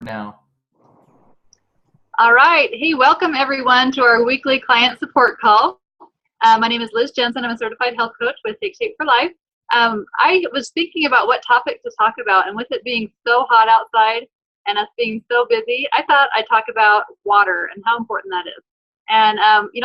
now. All right. Hey, welcome everyone to our weekly client support call. My name is Liz Jensen. I'm a certified health coach with Take Shape for Life. I was thinking about what topic to talk about, and with it being so hot outside and us being so busy, I thought I'd talk about water and how important that is. And,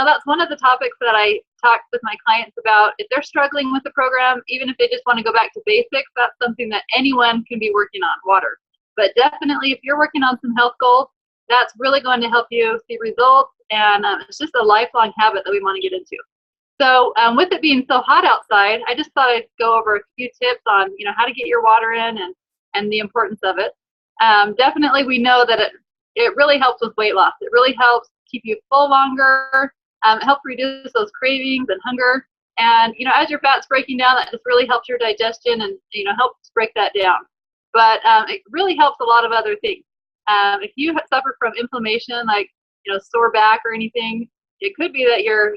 that's one of the topics that I talk with my clients about. If they're struggling with the program, even if they just want to go back to basics, that's something that anyone can be working on, water. But definitely if you're working on some health goals, that's really going to help you see results, and it's just a lifelong habit that we want to get into. So with it being so hot outside, I just thought I'd go over a few tips on how to get your water in and the importance of it. Definitely we know that it really helps with weight loss. It really helps keep you full longer. It helps reduce those cravings and hunger. And as your fat's breaking down, that just really helps your digestion and helps break that down. But it really helps a lot of other things. If you suffer from inflammation, like sore back or anything, it could be that you're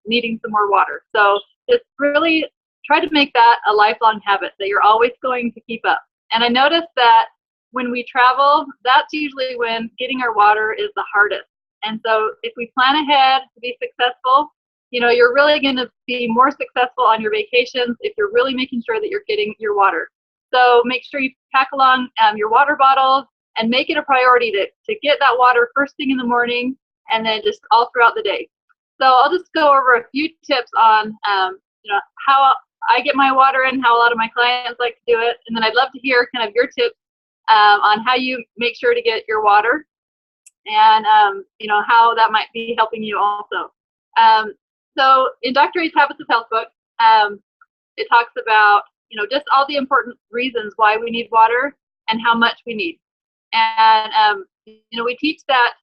needing some more water. So just really try to make that a lifelong habit that you're always going to keep up. And I noticed that when we travel, that's usually when getting our water is the hardest. And so if we plan ahead to be successful, you're really going to be more successful on your vacations if you're really making sure that you're getting your water. So make sure you pack along your water bottles and make it a priority to get that water first thing in the morning and then just all throughout the day. So I'll just go over a few tips on how I get my water in, how a lot of my clients like to do it, and then I'd love to hear kind of your tips on how you make sure to get your water and how that might be helping you also. So in Dr. A's Habits of Health book, it talks about just all the important reasons why we need water and how much we need. And we teach that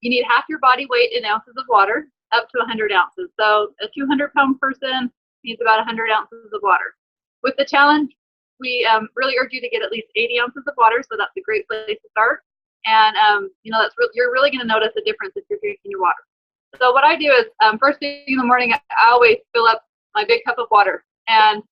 you need half your body weight in ounces of water up to 100 ounces. So a 200-pound person needs about 100 ounces of water. With the challenge, we really urge you to get at least 80 ounces of water, so that's a great place to start. And you're really going to notice a difference if you're drinking your water. So what I do is first thing in the morning, I always fill up my big cup of water. And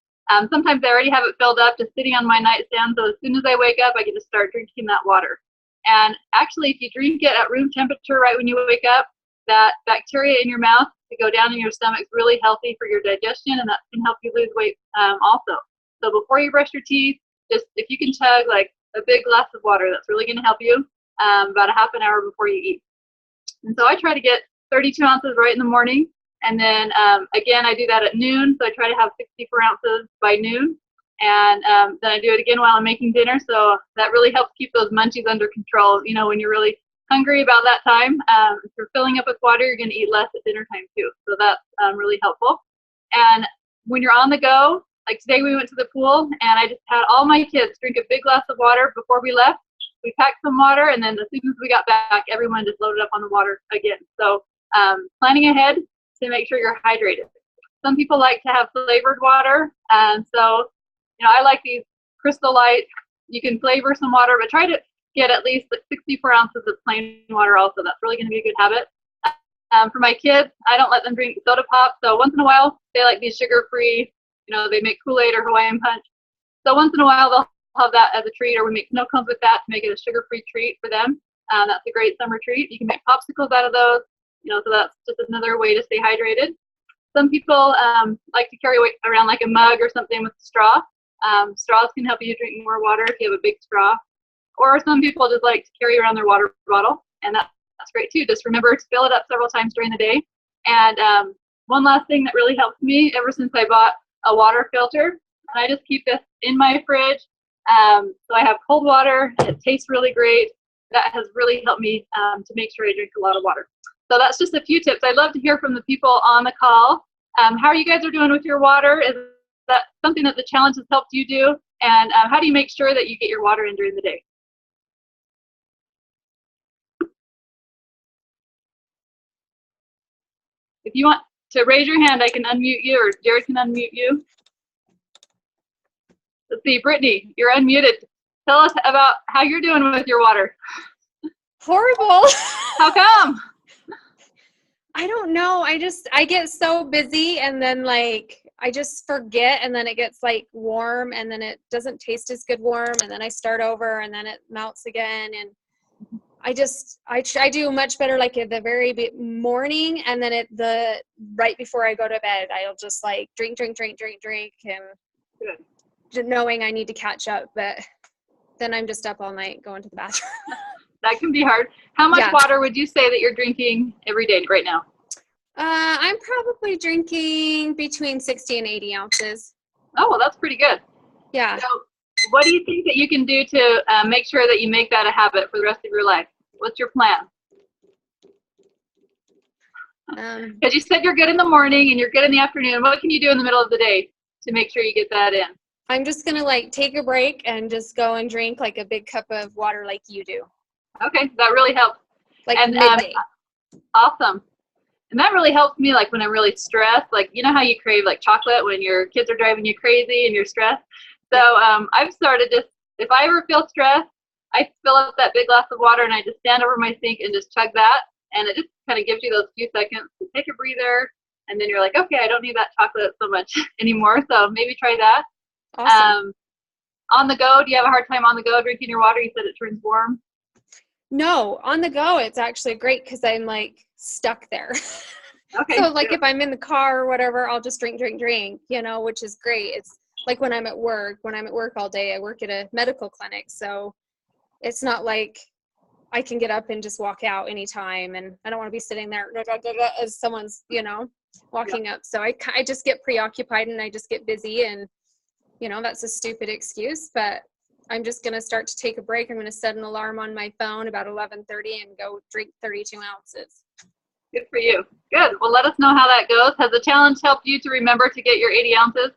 sometimes I already have it filled up, just sitting on my nightstand. So as soon as I wake up, I get to start drinking that water. And actually, if you drink it at room temperature right when you wake up, that bacteria in your mouth to go down in your stomach is really healthy for your digestion, and that can help you lose weight also. So before you brush your teeth, just if you can chug like a big glass of water, that's really going to help you about a half an hour before you eat. And so I try to get 32 ounces right in the morning. And then, again, I do that at noon. So I try to have 64 ounces by noon. And then I do it again while I'm making dinner. So that really helps keep those munchies under control. When you're really hungry about that time, if you're filling up with water, you're going to eat less at dinner time too. So that's really helpful. And when you're on the go, like today we went to the pool and I just had all my kids drink a big glass of water before we left. We packed some water, and then as soon as we got back, everyone just loaded up on the water again. So planning ahead to make sure you're hydrated. Some people like to have flavored water, and so I like these Crystal Light. You can flavor some water, but try to get at least like 64 ounces of plain water also. That's really going to be a good habit. For my kids, I don't let them drink soda pop, so once in a while they like these sugar-free, they make Kool-Aid or Hawaiian Punch. So once in a while they'll have that as a treat, or we make snow cones with that to make it a sugar-free treat for them. That's a great summer treat. You can make popsicles out of those. So that's just another way to stay hydrated. Some people like to carry around like a mug or something with a straw. Straws can help you drink more water if you have a big straw. Or some people just like to carry around their water bottle, and that's great too. Just remember to fill it up several times during the day. And one last thing that really helps me ever since I bought a water filter, and I just keep this in my fridge. So I have cold water. It tastes really great. That has really helped me to make sure I drink a lot of water. So that's just a few tips. I'd love to hear from the people on the call. How you guys are doing with your water? Is that something that the challenge has helped you do? And how do you make sure that you get your water in during the day? If you want to raise your hand, I can unmute you, or Jared can unmute you. Let's see, Brittany, you're unmuted. Tell us about how you're doing with your water. Horrible. How come? I don't know. I get so busy, and then like I just forget, and then it gets like warm, and then it doesn't taste as good warm, and then I start over, and then it melts again. And I do much better like at the very morning, and then right before I go to bed, I'll just like drink, and Good. knowing I need to catch up, but then I'm just up all night going to the bathroom. That can be hard. How much water would you say that you're drinking every day right now? I'm probably drinking between 60 and 80 ounces. Oh, well, that's pretty good. Yeah. So what do you think that you can do to make sure that you make that a habit for the rest of your life? What's your plan? Because you said you're good in the morning and you're good in the afternoon. What can you do in the middle of the day to make sure you get that in? I'm just going to like take a break and just go and drink like a big cup of water like you do. Okay, that really helps. Like midday. Awesome. And that really helps me like when I'm really stressed. Like, you know how you crave like chocolate when your kids are driving you crazy and you're stressed? So I've started just, if I ever feel stressed, I fill up that big glass of water and I just stand over my sink and just chug that. And it just kind of gives you those few seconds to take a breather. And then you're like, okay, I don't need that chocolate so much anymore. So maybe try that. Awesome. On the go, do you have a hard time on the go drinking your water? You said it turns warm. No, on the go, it's actually great because I'm like stuck there. Okay. So like if I'm in the car or whatever, I'll just drink, which is great. It's like when I'm at work all day, I work at a medical clinic. So it's not like I can get up and just walk out anytime. And I don't want to be sitting there as someone's, walking up. So I just get preoccupied and I just get busy, and, that's a stupid excuse, but I'm just going to start to take a break. I'm going to set an alarm on my phone about 11:30 and go drink 32 ounces. Good for you. Good. Well, let us know how that goes. Has the challenge helped you to remember to get your 80 ounces?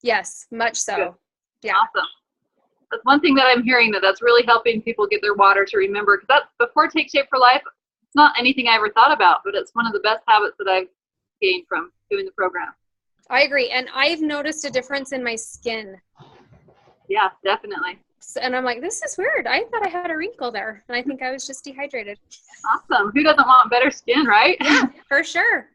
Yes, much so. Good. Yeah. Awesome. That's one thing that I'm hearing that's really helping people get their water to remember. Because that's before Take Shape for Life. It's not anything I ever thought about, but it's one of the best habits that I've gained from doing the program. I agree. And I've noticed a difference in my skin. Yeah, definitely. And I'm like, this is weird. I thought I had a wrinkle there. And I think I was just dehydrated. Awesome. Who doesn't want better skin, right? Yeah, for sure.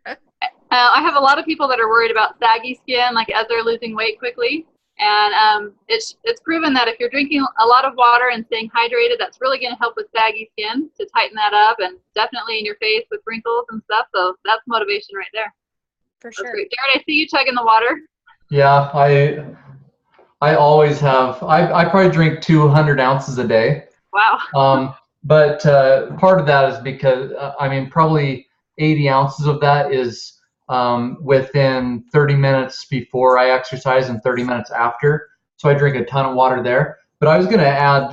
I have a lot of people that are worried about saggy skin, like as they're losing weight quickly. And it's proven that if you're drinking a lot of water and staying hydrated, that's really going to help with saggy skin to tighten that up, and definitely in your face with wrinkles and stuff. So that's motivation right there. For sure. Jared, I see you chugging the water. Yeah, I always have. I probably drink 200 ounces a day. Wow. But part of that is because, probably 80 ounces of that is within 30 minutes before I exercise and 30 minutes after. So I drink a ton of water there. But I was going to add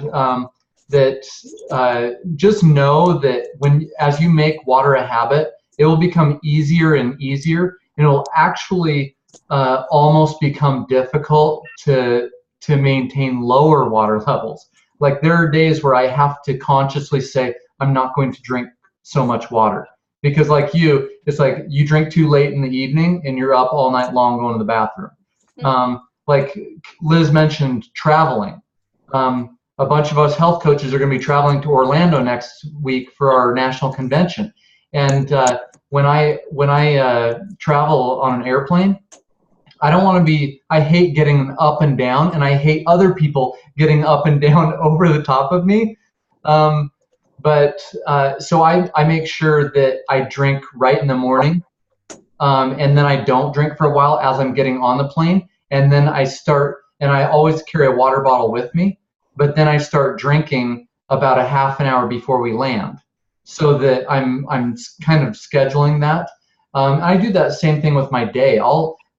that just know that as you make water a habit, it will become easier and easier. And it will actually almost become difficult to maintain lower water levels. Like there are days where I have to consciously say, I'm not going to drink so much water. Because like you, it's like you drink too late in the evening and you're up all night long going to the bathroom. Mm-hmm. Like Liz mentioned, traveling. A bunch of us health coaches are going to be traveling to Orlando next week for our national convention. And when I travel on an airplane, I hate getting up and down, and I hate other people getting up and down over the top of me. So I make sure that I drink right in the morning, and then I don't drink for a while as I'm getting on the plane. And then I always carry a water bottle with me, but then I start drinking about a half an hour before we land, so that I'm kind of scheduling that. I do that same thing with my day.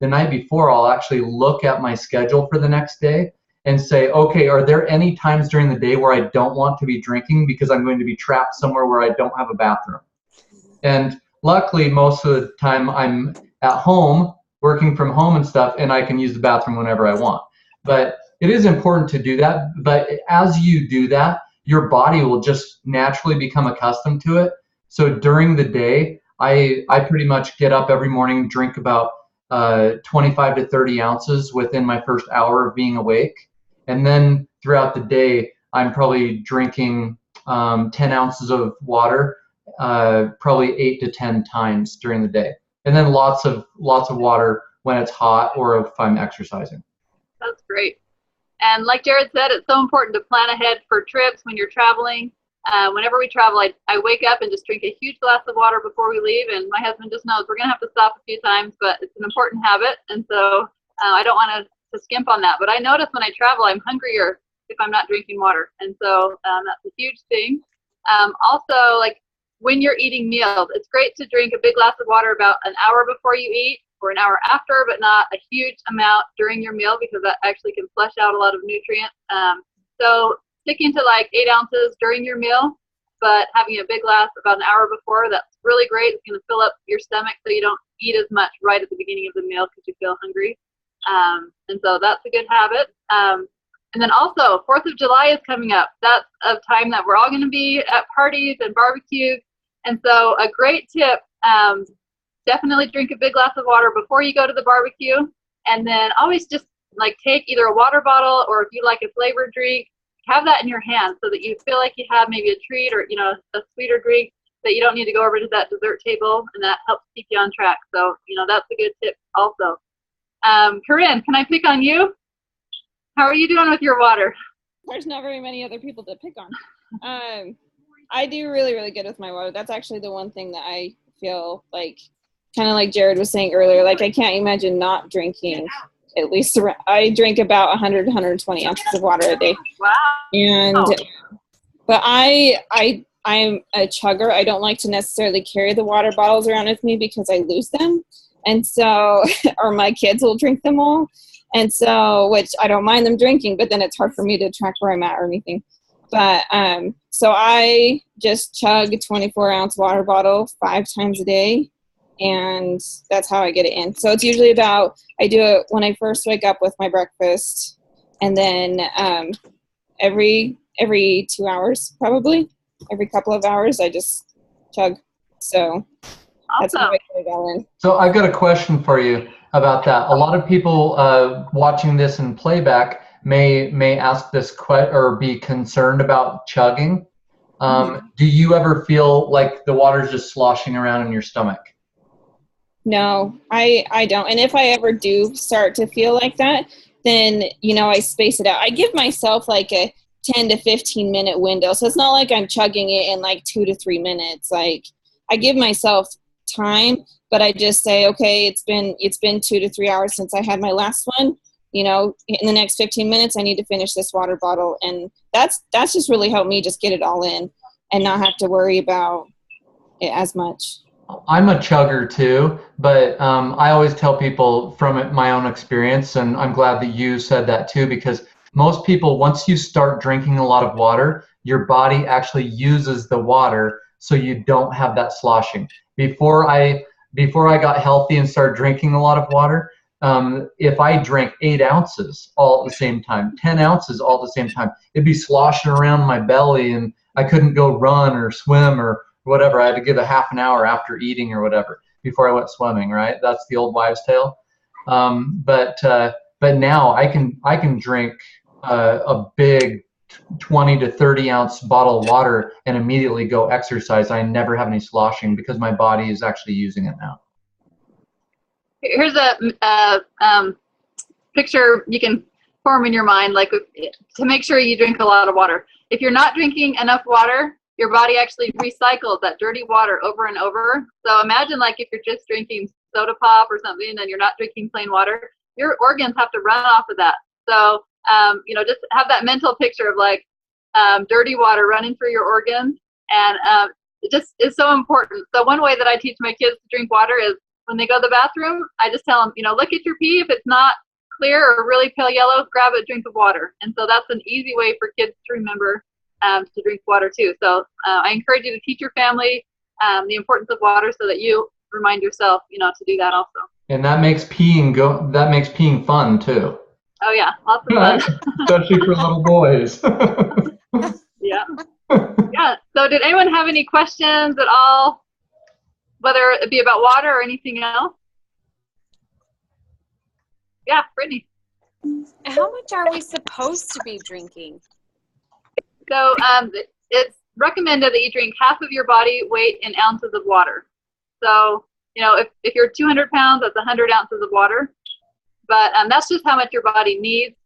The night before, I'll actually look at my schedule for the next day and say, okay, are there any times during the day where I don't want to be drinking because I'm going to be trapped somewhere where I don't have a bathroom? And luckily, most of the time I'm at home, working from home and stuff, and I can use the bathroom whenever I want. But it is important to do that. But as you do that, your body will just naturally become accustomed to it. So during the day, I pretty much get up every morning, drink about 25 to 30 ounces within my first hour of being awake. And then throughout the day, I'm probably drinking 10 ounces of water, probably 8 to 10 times during the day. And then lots of water when it's hot or if I'm exercising. That's great. And like Jared said, it's so important to plan ahead for trips when you're traveling. Whenever we travel, I wake up and just drink a huge glass of water before we leave. And my husband just knows we're going to have to stop a few times, but it's an important habit. And so I don't want to skimp on that. But I notice when I travel, I'm hungrier if I'm not drinking water. And so that's a huge thing. Also, like when you're eating meals, it's great to drink a big glass of water about an hour before you eat or an hour after, but not a huge amount during your meal because that actually can flush out a lot of nutrients. So sticking to like 8 ounces during your meal, but having a big glass about an hour before, that's really great. It's going to fill up your stomach so you don't eat as much right at the beginning of the meal because you feel hungry. And so that's a good habit. And then also, 4th of July is coming up. That's a time that we're all going to be at parties and barbecues. And so a great tip, definitely drink a big glass of water before you go to the barbecue. And then always just like take either a water bottle or if you like a flavored drink, have that in your hand so that you feel like you have maybe a treat or, a sweeter drink that you don't need to go over to that dessert table, and that helps keep you on track. So, that's a good tip also. Corinne, can I pick on you? How are you doing with your water? There's not very many other people to pick on. I do really, really good with my water. That's actually the one thing that I feel like, kind of like Jared was saying earlier, like I can't imagine not drinking. At least I drink about 100, 120 ounces of water a day. Wow. And, but I'm a chugger. I don't like to necessarily carry the water bottles around with me because I lose them. And so, or my kids will drink them all. And so, which I don't mind them drinking, but then it's hard for me to track where I'm at or anything. But, so I just chug a 24-ounce water bottle 5 times a day. And that's how I get it in. So it's usually I do it when I first wake up with my breakfast. And then every 2 hours, probably. Every couple of hours, I just chug. So that's how I get it all in. So I've got a question for you about that. A lot of people watching this in playback may ask this or be concerned about chugging. Do you ever feel like the water's just sloshing around in your stomach? No, I don't. And if I ever do start to feel like that, then, I space it out. I give myself like a 10 to 15 minute window. So it's not like I'm chugging it in like 2 to 3 minutes. Like I give myself time, but I just say, okay, it's been 2 to 3 hours since I had my last one. In the next 15 minutes, I need to finish this water bottle. And that's just really helped me just get it all in and not have to worry about it as much. I'm a chugger too, but I always tell people from my own experience, and I'm glad that you said that too, because most people, once you start drinking a lot of water, your body actually uses the water so you don't have that sloshing. Before I got healthy and started drinking a lot of water, if I drank 8 ounces all at the same time, 10 ounces all at the same time, it'd be sloshing around my belly and I couldn't go run or swim or whatever. I had to give a half an hour after eating or whatever before I went swimming, right? That's the old wives' tale. But now I can drink a big 20 to 30 ounce bottle of water and immediately go exercise. I never have any sloshing because my body is actually using it now. Here's a picture you can form in your mind, like to make sure you drink a lot of water. If you're not drinking enough water, your body actually recycles that dirty water over and over. So imagine like if you're just drinking soda pop or something and you're not drinking plain water, your organs have to run off of that. So, just have that mental picture of like dirty water running through your organs. And it just is so important. So one way that I teach my kids to drink water is when they go to the bathroom, I just tell them, look at your pee. If it's not clear or really pale yellow, grab a drink of water. And so that's an easy way for kids to remember to drink water too. So I encourage you to teach your family the importance of water so that you remind yourself, to do that also. And that makes peeing fun too. Oh yeah, lots of fun. Especially for little boys. Yeah. Yeah. So did anyone have any questions at all, whether it be about water or anything else? Yeah, Brittany. How much are we supposed to be drinking? So it's recommended that you drink half of your body weight in ounces of water. So You know, if you're 200 pounds, that's 100 ounces of water. But that's just how much your body needs.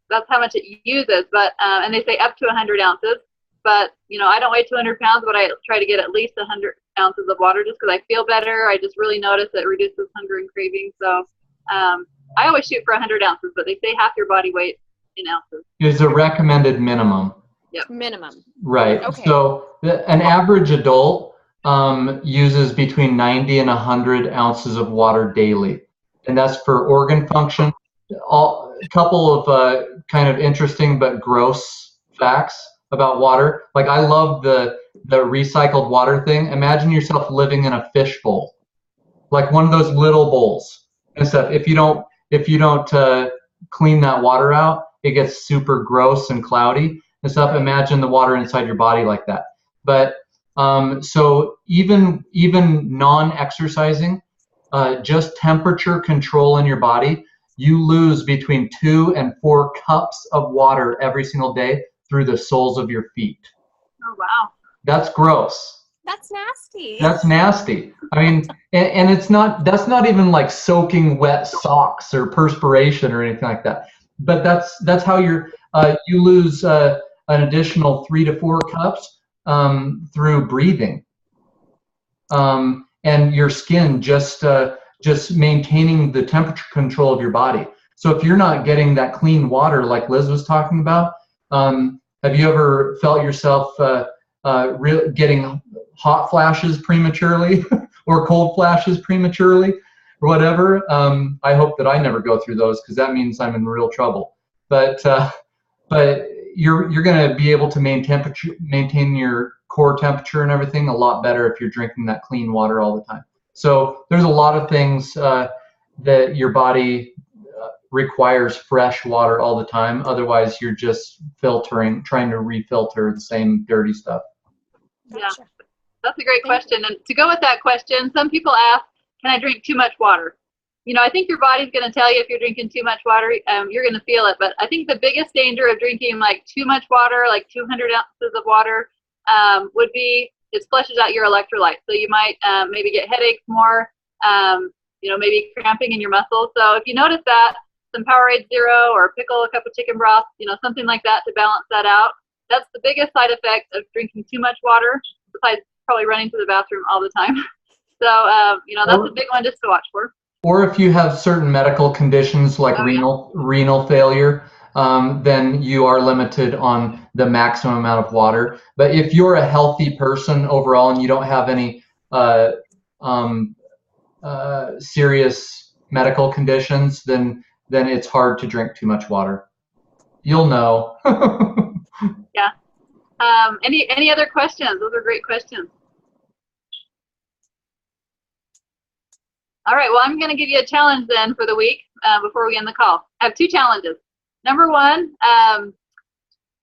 That's how much it uses. But and they say up to 100 ounces. But, you know, I don't weigh 200 pounds, but I try to get at least 100 ounces of water just because I feel better. I just really notice it reduces hunger and craving. So I always shoot for 100 ounces, but they say half your body weight in ounces. Is a recommended minimum. Yep. Minimum. Right. Okay. So an average adult uses between 90 and 100 ounces of water daily. And that's for organ function. A couple of kind of interesting but gross facts about water. Like I love the recycled water thing. Imagine yourself living in a fish bowl, like one of those little bowls and stuff. If you don't clean that water out, it gets super gross and cloudy and stuff. Imagine the water inside your body like that. But so even non-exercising, just temperature control in your body, you lose between 2 and 4 cups of water every single day through the soles of your feet. Oh, wow. That's gross. That's nasty. That's nasty. I mean, and it's not, that's not even like soaking wet socks or perspiration or anything like that. But that's how you lose an additional 3 to 4 cups through breathing. And your skin just maintaining the temperature control of your body. So if you're not getting that clean water like Liz was talking about, have you ever felt yourself getting hot flashes prematurely or cold flashes prematurely or whatever? I hope that I never go through those because that means I'm in real trouble. But you're going to be able to maintain your core temperature and everything a lot better if you're drinking that clean water all the time. So there's a lot of things that your body requires fresh water all the time. Otherwise, you're just trying to refilter the same dirty stuff. Yeah, Gotcha. that's a great question. And to go with that question, some people ask, can I drink too much water? You know, I think your body's going to tell you if you're drinking too much water, you're going to feel it. But I think the biggest danger of drinking like too much water, like 200 ounces of water, would be it flushes out your electrolytes. So you might maybe get headaches more, you know, maybe cramping in your muscles. So if you notice that, some Powerade Zero or pickle a cup of chicken broth, you know, something like that to balance that out. That's the biggest side effect of drinking too much water, besides probably running to the bathroom all the time. So, you know, that's a big one just to watch for. Or if you have certain medical conditions like renal failure, then you are limited on the maximum amount of water. But if you're a healthy person overall and you don't have any serious medical conditions, then it's hard to drink too much water. You'll know. Yeah. Any other questions? Those are great questions. All right, well, I'm going to give you a challenge then for the week before we end the call. I have 2 challenges. Number 1,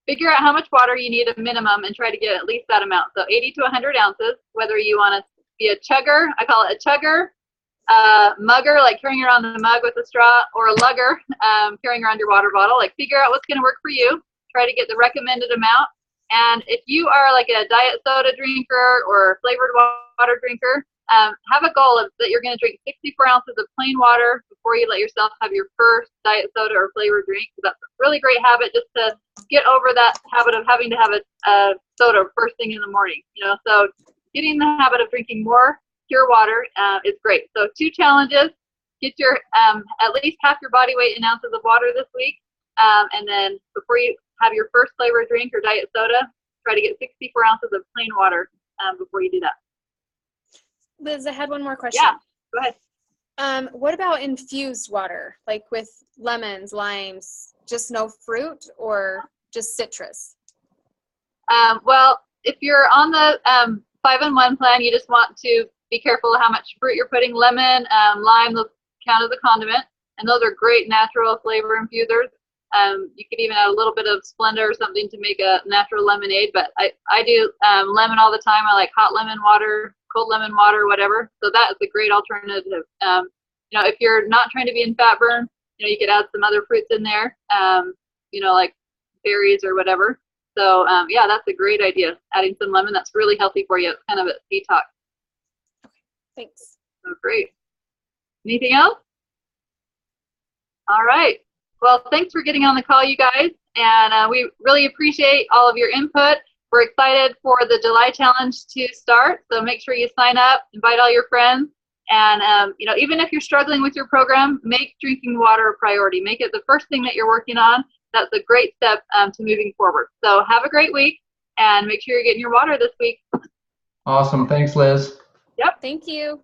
figure out how much water you need a minimum and try to get at least that amount. So 80 to 100 ounces, whether you want to be a chugger, I call it a chugger, mugger, like carrying around the mug with a straw, or a lugger, carrying around your water bottle. Like figure out what's going to work for you. Try to get the recommended amount. And if you are like a diet soda drinker or flavored water drinker, have a goal of that you're going to drink 64 ounces of plain water before you let yourself have your first diet soda or flavored drink. That's a really great habit just to get over that habit of having to have a soda first thing in the morning. You know, so getting the habit of drinking more pure water is great. So 2 challenges: get your at least half your body weight in ounces of water this week, and then before you have your first flavored drink or diet soda, try to get 64 ounces of plain water before you do that. Liz, I had one more question. Yeah, go ahead. What about infused water, like with lemons, limes, just no fruit or just citrus? Well, if you're on the 5-in-1 plan, you just want to be careful of how much fruit you're putting. Lemon, lime, those count as a condiment, and those are great natural flavor infusers. You could even add a little bit of Splenda or something to make a natural lemonade, but I do lemon all the time. I like hot lemon water, cold lemon water, whatever. So that is a great alternative. You know, if you're not trying to be in fat burn, you know, you could add some other fruits in there, you know, like berries or whatever. So yeah, that's a great idea. Adding some lemon, that's really healthy for you. It's kind of a detox. Thanks. Oh, great. Anything else? All right. Well, thanks for getting on the call, you guys. And we really appreciate all of your input. We're excited for the July challenge to start. So make sure you sign up, invite all your friends. And, you know, even if you're struggling with your program, make drinking water a priority. Make it the first thing that you're working on. That's a great step to moving forward. So have a great week and make sure you're getting your water this week. Awesome. Thanks, Liz. Yep. Thank you.